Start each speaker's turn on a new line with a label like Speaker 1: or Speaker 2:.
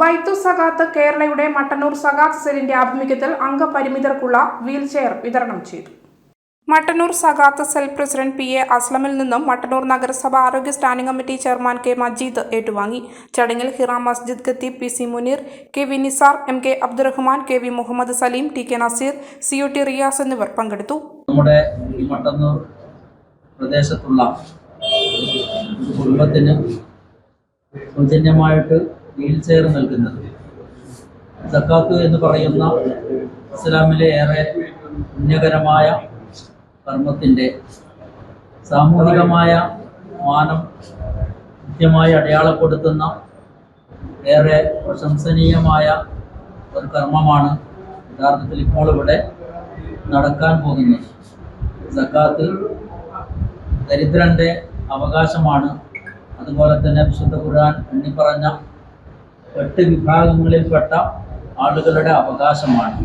Speaker 1: ബൈത്തു സകാത്ത് കേരളയുടെ മട്ടന്നൂർ സകാത്ത് സെല്ലിന്റെ ആഭിമുഖ്യത്തിൽ അംഗപരിമിതർക്കുള്ള വീൽചെയർ വിതരണം ചെയ്തു. മട്ടന്നൂർ സകാത്ത് സെൽ പ്രസിഡന്റ് പി.എ. അസ്ലമിൽ നിന്നും മട്ടന്നൂർ നഗരസഭ ആരോഗ്യ standing committee chairman K. Majeed ഏറ്റുവാങ്ങി. ചടങ്ങിൽ ഹിറ മസ്ജിദ് ഖത്തീബ് PC. Muneer, KV. Nisar, MK. Abdurahman, KV. Muhammad Saleem, TK. Naseer, COT. Riyas എന്നിവർ പങ്കെടുത്തു.
Speaker 2: നമ്മുടെ ഈ മട്ടന്നൂർ പ്രദേശത്തുള്ള കുടുംബത്തിന് സൗജന്യമായിട്ട് വീൽ ചെയർ നൽകുന്നത് സക്കാത്ത് എന്ന് പറയുന്ന ഇസ്ലാമിലെ ഏറെ പുണ്യകരമായ കർമ്മത്തിൻ്റെ സാമൂഹികമായ മാനം കൃത്യമായി അടയാളപ്പെടുത്തുന്ന ഏറെ പ്രശംസനീയമായ ഒരു കർമ്മമാണ് യഥാർത്ഥത്തിൽ ഇപ്പോൾ ഇവിടെ നടക്കാൻ പോകുന്നത്. സക്കാത്ത് ദരിദ്രൻ്റെ അവകാശമാണ്. അതുപോലെ തന്നെ വിശുദ്ധ ഖുർആൻ എണ്ണിപ്പറഞ്ഞ 8 വിഭാഗങ്ങളിൽപ്പെട്ട ആളുകളുടെ അവകാശമാണ്.